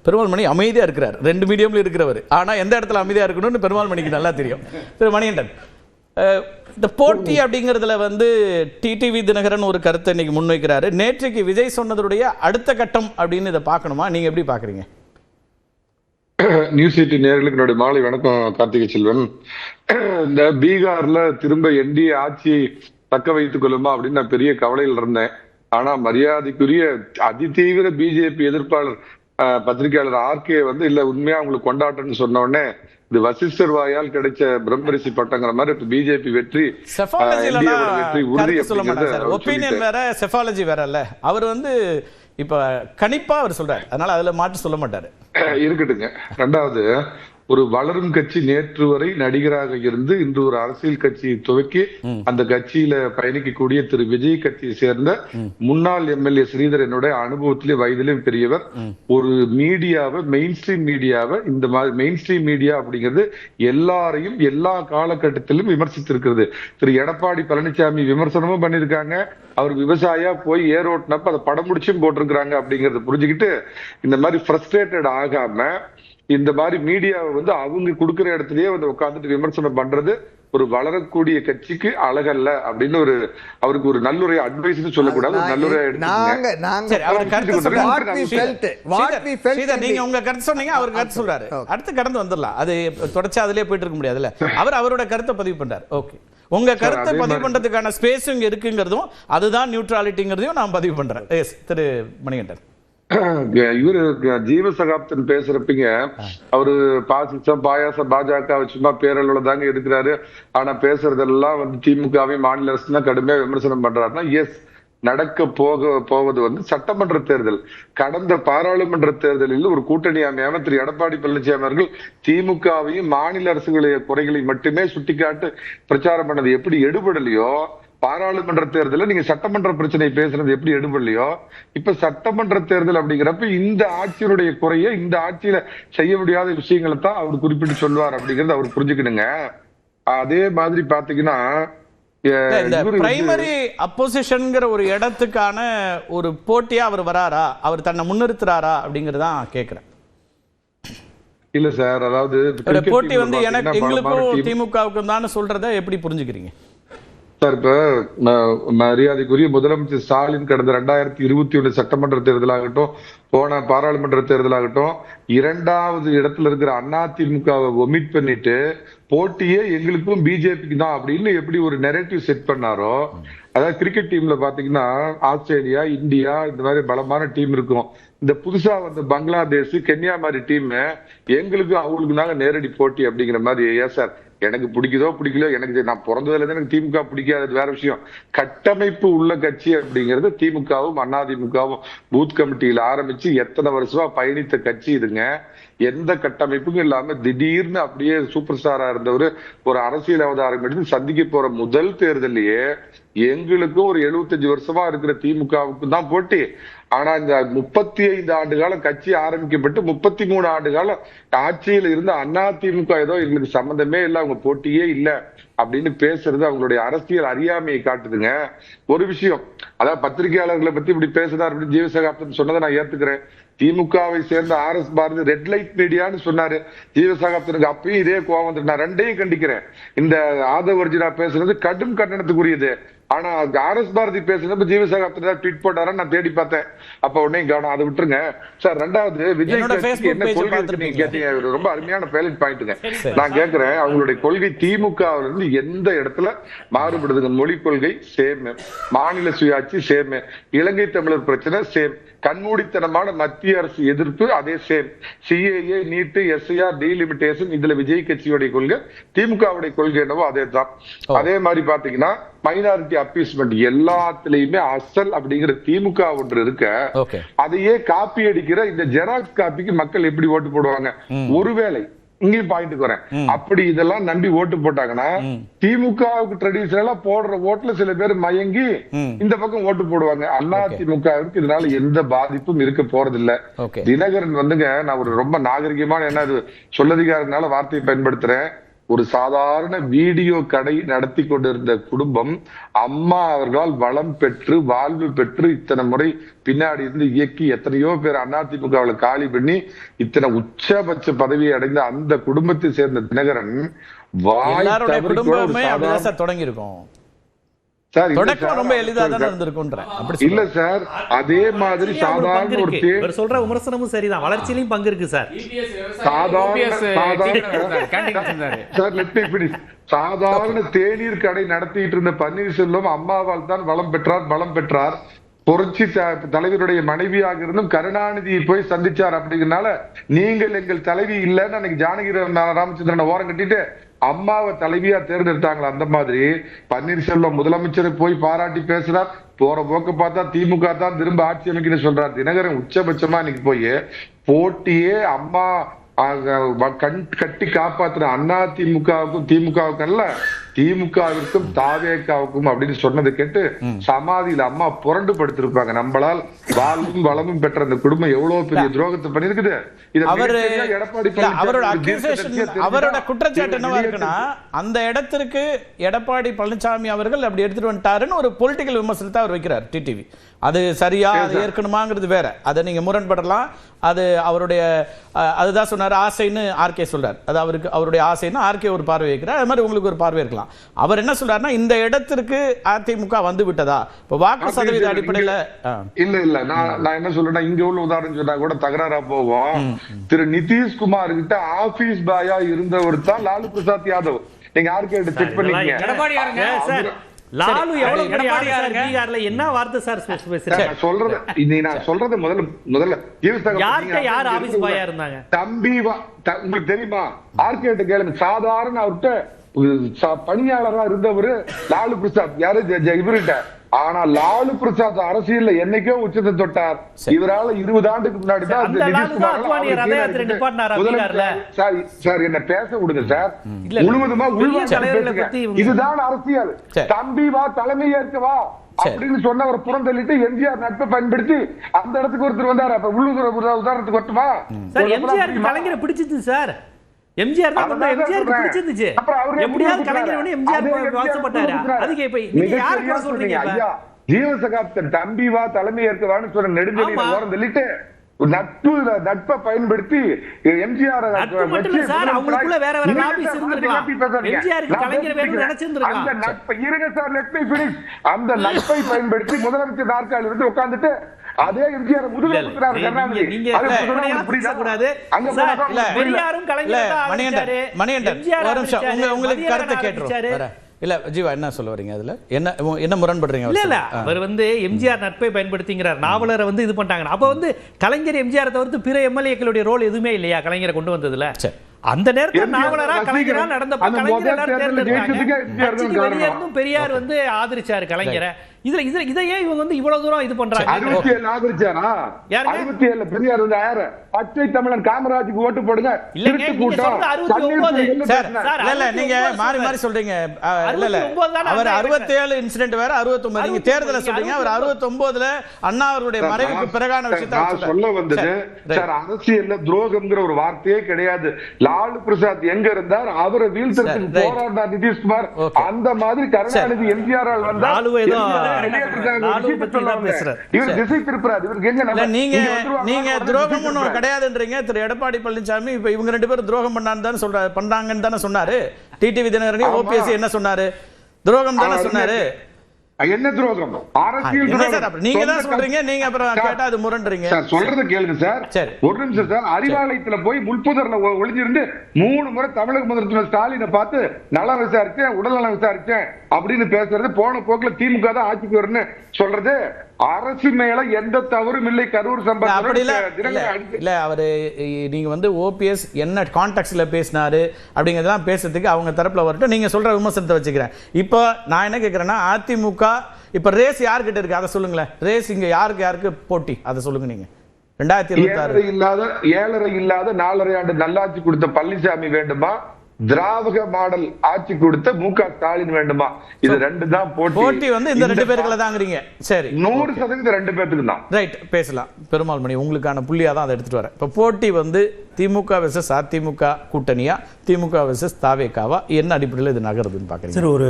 பெருமாள் மணி அமைதியாக இருக்கிறார், 2 மீடியம்ல இருக்கிறவர். ஆனால் எந்த இடத்துல அமைதியாக இருக்கணும்னு பெருமாள் மணிக்கு நல்லா தெரியும். திரு மணிகண்டன், இந்த போட்டி அப்படிங்கிறதுல வந்து டிடிவி தினகரன் ஒரு கருத்தை இன்னைக்கு முன்வைக்கிறாரு. நேற்றைக்கு விஜய் சொன்னதுடைய அடுத்த கட்டம் அப்படின்னு இதை பார்க்கணுமா? நீங்க எப்படி பாக்குறீங்க? நியூஸ் 18 நேயர்களுக்கு என்னுடைய மாலை வணக்கம். கார்த்திகை செல்வன், இந்த பீகார்ல திரும்ப என்டிஏ ஆட்சியை தக்க வைத்துக் கொள்ளுமா அப்படின்னு நான் பெரிய கவலையில் இருந்தேன். ஆனா மரியாதைக்குரிய அதிதீவிர பிஜேபி எதிர்ப்பாளர் பத்திரிகையாளர் ஆர்கே வந்து இல்ல உண்மையா அவங்களுக்கு கொண்டாட்டம்னு சொன்ன உடனே இது வசிஷ்டர் வாயால் கிடைச்ச பிரம்மரிசி பட்டங்கிற மாதிரி இப்ப பிஜேபி வெற்றி உறுதி. ஒப்பீனியன் வேற, செஃபாலஜி வேற இல்ல. அவர் வந்து இப்ப கணிப்பா அவர் சொல்றாரு, அதனால அதுல மாற்றி சொல்ல மாட்டாரு. இருக்கட்டுங்க. ரெண்டாவது, ஒரு வளரும் கட்சி நேற்று வரை நடிகராக இருந்து இன்று ஒரு அரசியல் கட்சியை துவக்கி அந்த கட்சியில பயணிக்கக்கூடிய திரு விஜய் கட்சியை சேர்ந்த முன்னாள் எம்எல்ஏ ஸ்ரீதர் என்னுடைய அனுபவத்திலே வயதிலும் பெரியவர். ஒரு மீடியாவை, மெயின் ஸ்ட்ரீம் மீடியாவை, இந்த மாதிரி மெயின் ஸ்ட்ரீம் மீடியா அப்படிங்கிறது எல்லாரையும் எல்லா காலகட்டத்திலும் விமர்சித்திருக்கிறது. திரு எடப்பாடி பழனிசாமி விமர்சனமும் பண்ணியிருக்காங்க. அவர் விவசாயியா போய் ஏரோட்டினப்ப அதை படம் முடிச்சும் போட்டிருக்கிறாங்க. அப்படிங்கறத புரிஞ்சுக்கிட்டு இந்த மாதிரி ஃப்ரஸ்ட்ரேட்டட் ஆகாம இந்த மாதிரி மீடியாவை வந்து அவங்க கொடுக்குற இடத்துலயே வந்து உட்காந்துட்டு விமர்சனம் பண்றது ஒரு வளரக்கூடிய கட்சிக்கு அழகல்ல அப்படின்னு ஒரு அவருக்கு ஒரு நல்லுரை அட்வைஸ் சொல்லக்கூடாது. ஒரு நல்லுரை நீங்க உங்க கருத்து சொன்னீங்க, அவர் கருத்து சொல்றாரு, அடுத்து கடந்து வந்துடலாம். அது தொடர்ச்சி அதுலயே போயிட்டு இருக்க முடியாதுல்ல. அவர் அவரோட கருத்தை பதிவு பண்றாரு. ஓகே, உங்க கருத்தை பதிவு பண்றதுக்கான ஸ்பேஸ் இங்க இருக்குங்கிறதும் அதுதான் நியூட்ராலிட்டிங்கிறதையும் நான் பதிவு பண்றேன். திரு மணிகண்டன், இவரு ஜீவசகாப்தன் பேசுறப்பீங்க அவரு பாசிசம் பாயாசம் பாஜக சும்மா பேரளவுல தாங்க இருக்கிறாரு. ஆனா பேசுறதெல்லாம் வந்து திமுகவையும் மாநில அரசு தான் கடுமையா விமர்சனம் பண்றாருன்னா, எஸ், நடக்க போவது வந்து சட்டமன்ற தேர்தல். கடந்த பாராளுமன்ற தேர்தலில் ஒரு கூட்டணி அமையாம திரு எடப்பாடி பழனிசாமி அவர்கள் திமுகவையும் மாநில அரசுகளுடைய குறைகளை மட்டுமே சுட்டிக்காட்டு பிரச்சாரம் பண்ணது எப்படி எடுபடலையோ, பாராளுமன்ற தேர்தலில் நீங்க சட்டமன்ற பிரச்சனை பேசுறது எப்படி எடுபடலையோ, இப்ப சட்டமன்ற தேர்தல் அப்படிங்கிறப்ப இந்த ஆட்சியினுடைய குறைய, இந்த ஆட்சியில செய்ய முடியாத விஷயங்களை தான் அவர் குறிப்பிட்டு சொல்லுவார் அப்படிங்கறது அவர் புரிஞ்சுக்கணுங்க. அதே மாதிரி பாத்தீங்கன்னா, பிரைமரி அப்போசிஷன்ங்கிற ஒரு இடத்துக்கான ஒரு போட்டியா அவர் வராரா, அவர் தன்னை முன்னிறுத்துறாரா அப்படிங்கறதான் கேக்குறேன். இல்ல சார், அதாவது போட்டி வந்து எனக்கு எங்களுக்கும் திமுகவுக்கும் தான் சொல்றத எப்படி புரிஞ்சுக்கிறீங்க சார்? இப்ப மரியாதைக்குரிய முதலமைச்சர் ஸ்டாலின் கடந்த 2021 சட்டமன்ற தேர்தலாகட்டும், போன பாராளுமன்ற தேர்தலாகட்டும், 2வது இடத்துல இருக்கிற அதிமுகவை ஒமிட் பண்ணிட்டு போட்டியே எங்களுக்கும் பிஜேபிக்கு தான் அப்படின்னு எப்படி ஒரு நெரேட்டிவ் செட் பண்ணாரோ, அதாவது கிரிக்கெட் டீம்ல பாத்தீங்கன்னா ஆஸ்திரேலியா, இந்தியா இந்த மாதிரி பலமான டீம் இருக்கும். இந்த புதுசா வந்த பங்களாதேஷ், கென்யா மாதிரி டீம் எங்களுக்கு அவங்களுக்கு தாங்க நேரடி போட்டி அப்படிங்கிற மாதிரி. ஏன் சார், எனக்கு பிடிக்குதோ பிடிக்கலையோ, எனக்கு நான் பிறந்ததுல இருந்து எனக்கு திமுக பிடிக்காது, வேற விஷயம். கட்டமைப்பு உள்ள கட்சி அப்படிங்கிறது திமுகவும் அதிமுகவும் பூத் கமிட்டியில ஆரம்பிச்சு எத்தனை வருஷமா பயணித்த கட்சி இதுங்க. எந்த கட்டமைப்புக்கும் இல்லாம திடீர்னு அப்படியே சூப்பர் ஸ்டாரா இருந்தவர் ஒரு அரசியல் அவதாரம் எடுத்து சந்திக்க போற முதல் தேர்தலையே எங்களுக்கும் ஒரு 75 வருஷமா இருக்கிற திமுகவுக்கு தான் போட்டி. ஆனா இந்த 35 ஆண்டு காலம் கட்சி ஆரம்பிக்கப்பட்டு 33 ஆண்டு காலம் ஆட்சியில் இருந்த அதிமுக ஏதோ எங்களுக்கு சம்பந்தமே இல்லை, அவங்க போட்டியே இல்லை அப்படின்னு பேசுறது அவங்களுடைய அரசியல் அறியாமையை காட்டுதுங்க. ஒரு விஷயம், அதாவது பத்திரிகையாளர்களை பத்தி இப்படி பேசுறாரு அப்படின்னு ஜீவசகாப்தன் சொன்னதை நான் ஏத்துக்கிறேன். திமுகவை சேர்ந்த RS பாரதி ரெட் லைட் மீடியான்னு சொன்னாரு ஜீவசகாப்தனுக்கு, அப்பயும் இதே கோவம் வந்துட்டு நான் ரெண்டையும் கண்டிக்கிறேன். இந்த ஆதவ அர்ஜுனா பேசுறது கடும் கண்டனத்துக்குரியது. ஆனா RS பாரதி பேசுறப்ப ஜீவசகாப்தன் ட்வீட் போட்டாரான்னு நான் தேடி பார்த்தேன். அப்ப உடனே கவனம், அதை விட்டுருங்க சார். ரெண்டாவது, விஜய் என்ன கொள்கை நீங்க கேட்டீங்க, ரொம்ப அருமையான பேலட் பாயிண்ட்டுங்க. நான் கேட்கிறேன், அவங்களுடைய கொள்கை திமுக இருந்து எந்த இடத்துல மாறுபடுதுங்க? மொழி கொள்கை சேம், மாநில சுயாட்சி சேம், இலங்கை தமிழர் பிரச்சனை சேம், கண்மூடித்தனமான மத்திய அரசு எதிர்ப்பு அதே சேம், சிஏஏ, நீட்டு, எஸ்ஐஆர், டீலிமிட்டேஷன் இதுல விஜய் கட்சியுடைய கொள்கை, திமுகவுடைய கொள்கை என்னவோ அதே தான். அதே மாதிரி பாத்தீங்கன்னா மைனாரிட்டி அப்பீஸ்மெண்ட் எல்லாத்துலயுமே அசல் அப்படிங்கிற திமுக ஒன்று இருக்க, அதையே காப்பி அடிக்கிற இந்த ஜெராக்ஸ் காப்பிக்கு மக்கள் எப்படி ஓட்டு போடுவாங்க? ஒருவேளை இங்கேயும் பாயிண்ட்டுக்கு வரேன், அப்படி இதெல்லாம் நம்பி ஓட்டு போட்டாங்கன்னா திமுகவுக்கு ட்ரெடிஷனலா போடுற ஓட்டுல சில பேர் மயங்கி இந்த பக்கம் ஓட்டு போடுவாங்க. அதிமுகவுக்கு இதனால எந்த பாதிப்பும் இருக்க போறது இல்ல. தினகரன் வந்துங்க, நான் ஒரு ரொம்ப நாகரிகமான என்ன சொல்லதிகாரனால வார்த்தையை பயன்படுத்துறேன், ஒரு சாதாரண வீடியோ கடை நடத்தி கொண்டிருந்த குடும்பம் அம்மா அவர்களால் வளம் பெற்று வாழ்வு பெற்று இத்தனை முறை பின்னாடி இருந்து இயக்கி எத்தனையோ பேர் அதிமுகவுல காலி பண்ணி இத்தனை உச்சபட்ச பதவியை அடைந்த அந்த குடும்பத்தை சேர்ந்த தினகரன் வாய் தவறி கூட ஒரு சாதாரண தொடங்கி இருக்கும் சார் ரொம்ப எளிதா தான் இருந்திருக்கும்ன்றேன். அப்படி இல்ல சார், அதே மாதிரி சாதாரண ஒரு இவர் சொல்ற விமர்சனமும் சரிதான், வளர்ச்சியிலும் பங்கு இருக்கு சார். சாதாரண தேநீர் கடை நடத்திட்டு இருந்த பன்னீர்செல்வம் அம்மாவால் தான் வளம் பெற்றார். புரட்சி தலைவருடைய மனைவியாக இருந்தும் கருணாநிதியை போய் சந்திச்சார். அப்படிங்கறனால நீங்கள் எங்கள் தலைவி இல்லைன்னு அன்னைக்கு ஜானகி ராமச்சந்திரனை ஓரம் கட்டிட்டு அம்மாவை தலைவியா தேர்ந்தெடுத்தாங்களா, அந்த மாதிரி பன்னீர்செல்வம் முதலமைச்சரை போய் பாராட்டி பேசுறார். போற போக்க பார்த்தா திமுக தான் திரும்ப ஆட்சி அமைக்கணும்னு சொல்றார். தினகரன் உச்சபட்சமா இன்னைக்கு போய் போட்டியே அம்மா கட்டி காப்பாத்துற அதிமுகவுக்கும் திமுகவுக்கும் அல்ல, திமுகவிற்கும் தாவேக்காவுக்கும் அப்படின்னு சொன்னதை கேட்டு சமாதியில அம்மா புரண்டு படுத்திருப்பாங்க. நம்மளால் வாழ்வும் வளமும் பெற்ற அந்த குடும்பம் எவ்வளவு பெரிய துரோகத்தை பண்ணிருக்குது. அவரோட குற்றச்சாட்டு என்னவா இருக்குன்னா, அந்த இடத்திற்கு எடப்பாடி பழனிசாமி அவர்கள் அப்படி எடுத்துட்டு வந்துட்டாருன்னு ஒரு பொலிட்டிக்கல் விமர்சனத்தை அவர் வைக்கிறார் டிடிவி. அது சரியா, அது ஏற்கனமாங்கிறது வேற, அதை நீங்க முரண்படலாம். அது அவருடைய அதுதான் சொன்னார், ஆசைன்னு ஆர்கே சொல்றார். அது அவருடைய ஆசைன்னு ஆர்கே ஒரு பார்வை வைக்கிறார். அது மாதிரி உங்களுக்கு ஒரு பார்வை இருக்கலாம். அவர் என்ன சொல்றாருன்னா, இந்த இடத்திற்கு அதிமுக வந்து விட்டதா இப்ப வாக்கு சதவீத அடிப்படையில இல்ல நான் என்ன சொல்றேன்னா, இங்க உள்ள உதாரணம் சொன்னா கூட தகராறா போவோம். திரு நிதிஷ்குமார் கிட்ட ஆபீஸ் பாயா இருந்தவர் தான் லாலு பிரசாத் யாதவ். நீங்க ஆர்கே செக் பண்ணிக்கீங்க. லாலு எவ்வளவு பீகார்ல என்ன வார்த்தை சார் பேசுறீங்க? நான் சொல்றது முதல்ல யார் ஆபீஸ் பாயா இருந்தாங்க? தம்பி உங்களுக்கு தெரியுமா? ஆர்கே கேளுங்க. சாதாரண அவர்கிட்ட பணியாளரா இருந்தவர் லாலு பிரசாத் யாரு இவர்கிட்ட. ஆனா லாலு பிரசாத் அரசியல்ல என்னைக்கோ உச்சத்தை தொட்டார். இவரால 20 ஆண்டுக்கு முன்னாடி தான் சார் என்ன பேச விடுங்க சார், முழுவதுமா இதுதான் அரசியல். தம்பி வா தலைமை ஏற்கவா அப்படின்னு சொன்ன ஒரு புறந்தள்ளிட்டு எம்ஜிஆர் நட்பை பயன்படுத்தி அந்த இடத்துக்கு ஒருத்தர் வந்தாரு. அப்ப உள்ளூர் உதாரணத்துக்கு வரட்டுமா? கலைஞரை பிடிச்சிச்சு சார். எம்ஜிஆர் தான் எம்ஜிஆருக்கு பிடிச்சிருந்துச்சு. எப்படியாவது கலைஞர் எம்ஜிஆர் வாசப்பட்டாரு. அதுக்கு இப்ப நீங்க யாரை கூட சொல்றீங்க? ஜீவசகாப்தன் தம்பி வா தலைமை ஏற்கவான்னு சொன்ன நெடுஞ்செழியன் ஓரம் தள்ளிட்டு நட்பை பயன்படுத்தி எம்ஜிஆர் அந்த நட்பை பயன்படுத்தி முதலமைச்சர் நாற்காலில் இருந்து உட்கார்ந்துட்டு அதே எம்ஜிஆர் முதலமைச்சர் உங்களுக்கு கருத்து கேட்டுருவாரு. இல்ல ஜீவா என்ன சொல்ல வரீங்க? அதுல என்ன முரண்படுறீங்க? இல்ல அவர் எம்ஜிஆர் நட்பை பயன்படுத்திங்கிறார். நாவலரை இது பண்ணிட்டாங்க. அப்ப கலைஞர் எம்ஜிஆர் தவிர்த்து பிற எம்எல்ஏக்களுடைய ரோல் எதுவுமே இல்லையா கலைஞரை கொண்டு வந்ததுல? அந்த நேரத்தில் நாவலரா கலைஞரா நடந்தப்ப கலைஞர் எல்லாரும் தேர்ந்தெடுத்தாங்க. வெளியேறும் பெரியார் ஆதரிச்சாரு கலைஞரை. இதையே இவங்க இவ்வளவு தூரம் இது பண்றாங்க. 67 ஆதரிச்சாரா? 67 பெரியார் யாரு? பச்சை தமிழன் காமராஜுக்கு ஓட்டு போடுங்க. நீங்க மாறி மாறி சொல்றீங்க. அவர் 67 இன்சிடென்ட் வேற, 69 நீங்க தேர்தலை சொல்றீங்க. அவர் 69ல அண்ணா அவருடைய மறைவுக்கு பிறகான விஷயத்தை சொல்ல வந்தது. சார் அரசியல்ல துரோகம்ங்கிற ஒரு வார்த்தையே கிடையாது. லாலு பிரசாத் எங்க இருந்தார், அவரை வீழ்த்துறதுக்கு போராடினார் நிதிஷ்குமார். அந்த மாதிரி கருணாநிதி எம்ஜிஆர் வந்தார். நீங்க துரோகம் ஒண்ணும் கிடையாதுன்றீங்க. திரு எடப்பாடி பழனிசாமி இப்ப இவங்க 2 பேரும் துரோகம் பண்றாங்கன்னு தானே சொன்னாரு. டிடிவி தினகரன் ஓபிஎஸ் என்ன சொன்னாரு? துரோகம் தானே சொன்னாரு. என்ன துரோகம்? அரசியல் நீங்க தான் சொல்றீங்க. நீங்க அப்புறம் கேட்டா அது முரண்றீங்க. சார் சொல்றத கேளுங்க சார். ஒரு நிமிஷம் சார். அறிவாலயத்துல போய் முள்புதர்ல ஒளிஞ்சிருந்து 3 முறை தமிழக முதலமைச்சர் ஸ்டாலினை பார்த்து நலம் விசாரிச்சேன், உடல்நலம் விசாரிச்சேன் அப்படின்னு பேசுறது, போன போக்குல திமுக தான் ஆட்சிக்கு வரும்னு சொல்றது, அரசு மேல எந்த தவறும் இல்லை. கரூர் சம்பவம் இல்ல. அவரு நீங்க ஓபிஎஸ் என்ன கான்டெக்ட்ல பேசினாரு அப்படிங்கறதெல்லாம் பேசுறதுக்கு அவங்க தரப்புல வரட்டும். நீங்க சொல்ற விமர்சனத்தை வச்சுக்கிறேன். இப்போ நான் என்ன கேட்கிறேன்னா, அதிமுக இப்ப ரேஸ் யார்கிட்ட இருக்கு அதை சொல்லுங்களேன். ரேஸ் இங்க யாருக்கு போட்டி அதை சொல்லுங்க. நீங்க 2026 ஏழரை இல்லாத 4.5 ஆண்டு நல்லாட்சி கொடுத்த பழனிசாமி வேண்டுமா, திராவிட மாடல் ஆட்சி கொடுத்த மு.க. ஸ்டாலின் வேண்டுமா? இது ரெண்டு தான் போட்டி வந்து இந்த ரெண்டு பேருக்குள்ள தாங்கிறீங்க. சரி, 100% ரெண்டு பேருக்கு தான். ரைட், பேசலாம். பெருமாள் மணி, உங்களுக்கான புள்ளியா தான் அதை எடுத்துட்டு வரேன். இப்போ போட்டி வந்து திமுக வெர்சஸ் அதிமுக கூட்டணியா, திமுக வெர்சஸ் தாவேகாவா, என்ன அடிப்படையில் இது நகருதுன்னு பாக்குறீங்க? ஒரு